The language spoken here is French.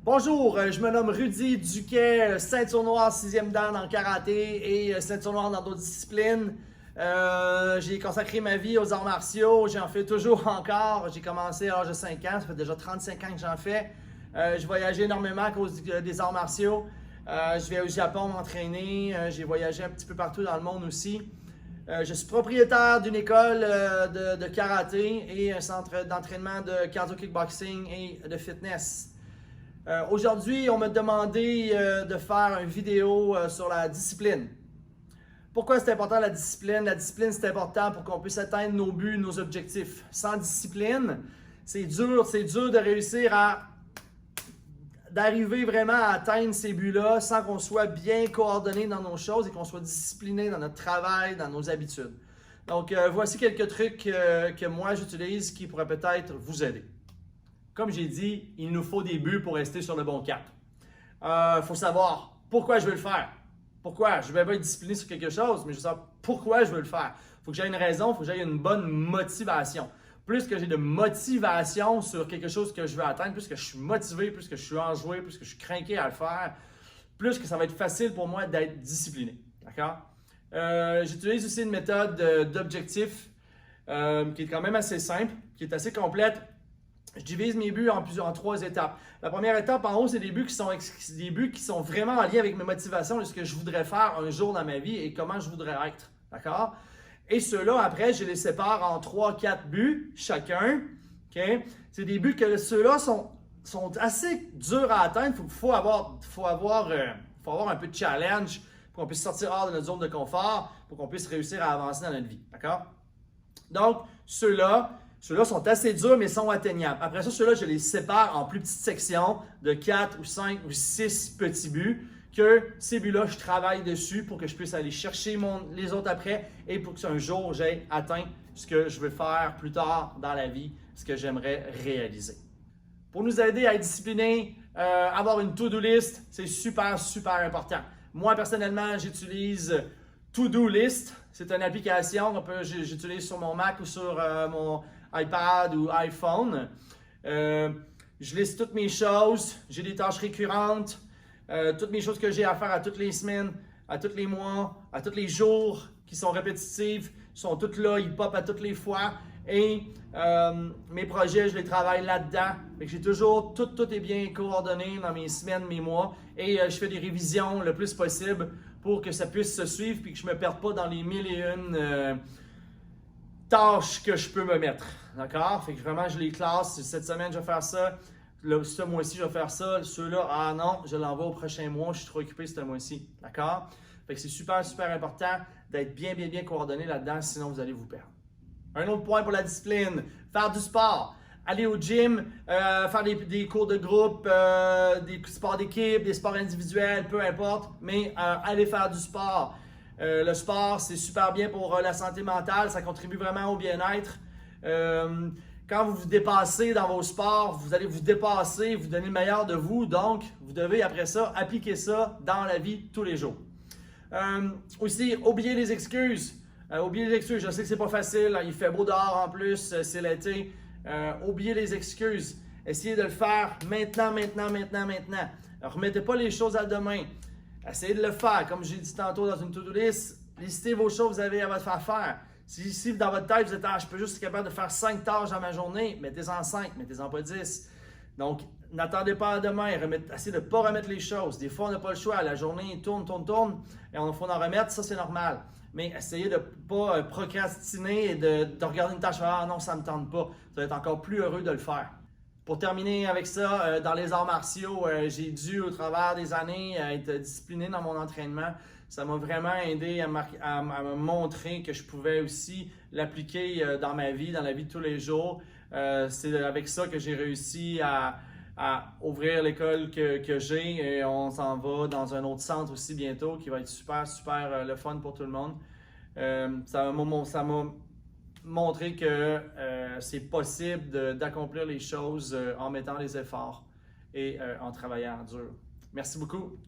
Bonjour, je me nomme Rudy Duquet, ceinture noire 6e dan en karaté et ceinture noire dans d'autres disciplines. J'ai consacré ma vie aux arts martiaux, j'en fais toujours encore. J'ai commencé à l'âge de 5 ans, ça fait déjà 35 ans que j'en fais. Je voyage énormément à cause des arts martiaux. Je vais au Japon m'entraîner, j'ai voyagé un petit peu partout dans le monde aussi. Je suis propriétaire d'une école de karaté et un centre d'entraînement de cardio kickboxing et de fitness. Aujourd'hui, on m'a demandé de faire une vidéo sur la discipline. Pourquoi c'est important la discipline? La discipline, c'est important pour qu'on puisse atteindre nos buts, nos objectifs. Sans discipline, c'est dur de réussir d'arriver vraiment à atteindre ces buts-là sans qu'on soit bien coordonné dans nos choses et qu'on soit discipliné dans notre travail, dans nos habitudes. Donc, voici quelques trucs que moi j'utilise qui pourraient peut-être vous aider. Comme j'ai dit, il nous faut des buts pour rester sur le bon cap. Il faut savoir pourquoi je veux le faire. Pourquoi? Je vais pas être discipliné sur quelque chose, mais je veux savoir pourquoi je veux le faire. Il faut que j'aie une raison, il faut que j'aie une bonne motivation. Plus que j'ai de motivation sur quelque chose que je veux atteindre, plus que je suis motivé, plus que je suis enjoué, plus que je suis craqué à le faire, plus que ça va être facile pour moi d'être discipliné. D'accord? J'utilise aussi une méthode d'objectif qui est quand même assez simple, qui est assez complète. Je divise mes buts en 3 étapes. La première étape en haut, c'est des buts qui sont vraiment en lien avec mes motivations de ce que je voudrais faire un jour dans ma vie et comment je voudrais être. D'accord? Et ceux-là, après, je les sépare en 3-4 buts chacun. Okay? C'est des buts que ceux-là sont assez durs à atteindre. Il faut avoir un peu de challenge pour qu'on puisse sortir hors de notre zone de confort, pour qu'on puisse réussir à avancer dans notre vie. D'accord? Donc, ceux-là sont assez durs, mais sont atteignables. Après ça, ceux-là, je les sépare en plus petites sections de 4 ou 5 ou 6 petits buts, que ces buts-là, je travaille dessus pour que je puisse aller chercher les autres après et pour que un jour, j'aie atteint ce que je veux faire plus tard dans la vie, ce que j'aimerais réaliser. Pour nous aider à être disciplinés, avoir une to-do list, c'est super, super important. Moi, personnellement, j'utilise To-Do List. C'est une application que j'utilise sur mon Mac ou sur mon iPad ou iPhone. Je liste toutes mes choses, j'ai des tâches récurrentes, toutes mes choses que j'ai à faire à toutes les semaines, à tous les mois, à tous les jours qui sont répétitives, sont toutes là, ils pop à toutes les fois. Et mes projets, je les travaille là-dedans. J'ai toujours, tout est bien coordonné dans mes semaines, mes mois. Et je fais des révisions le plus possible pour que ça puisse se suivre et que je ne me perde pas dans les 1001 tâches que je peux me mettre. D'accord? Fait que vraiment, je les classe. Cette semaine, je vais faire ça. Ce mois-ci, je vais faire ça. Ceux-là, ah non, je l'envoie au prochain mois. Je suis trop occupé ce mois-ci. D'accord? Fait que c'est super, super important d'être bien coordonné là-dedans, sinon vous allez vous perdre. Un autre point pour la discipline, faire du sport. Aller au gym, faire des cours de groupe, des sports d'équipe, des sports individuels, peu importe, mais aller faire du sport. Le sport, c'est super bien pour la santé mentale, ça contribue vraiment au bien-être. Quand vous vous dépassez dans vos sports, vous allez vous dépasser, vous donner le meilleur de vous, donc vous devez après ça appliquer ça dans la vie tous les jours. Aussi, oubliez les excuses. Je sais que c'est pas facile, il fait beau dehors en plus, c'est l'été. Oubliez les excuses. Essayez de le faire maintenant. Remettez pas les choses à demain. Essayez de le faire. Comme j'ai dit tantôt dans une to-do list, listez vos choses que vous avez à votre faire. Si dans votre tête, vous êtes je peux juste être capable de faire 5 tâches dans ma journée, mettez-en 5, mettez-en pas 10. Donc, n'attendez pas à demain. Essayez de ne pas remettre les choses. Des fois, on n'a pas le choix. La journée tourne, et il faut en remettre. Ça, c'est normal. Mais essayez de ne pas procrastiner et de regarder une tâche. Ah non, ça ne me tente pas. Vous allez être encore plus heureux de le faire. Pour terminer avec ça, dans les arts martiaux, j'ai dû, au travers des années, être discipliné dans mon entraînement. Ça m'a vraiment aidé à me montrer que je pouvais aussi l'appliquer dans ma vie, dans la vie de tous les jours. C'est avec ça que j'ai réussi à ouvrir l'école que j'ai et on s'en va dans un autre centre aussi bientôt qui va être super, super le fun pour tout le monde. Ça m'a montré que c'est possible d'accomplir les choses en mettant les efforts et en travaillant dur. Merci beaucoup.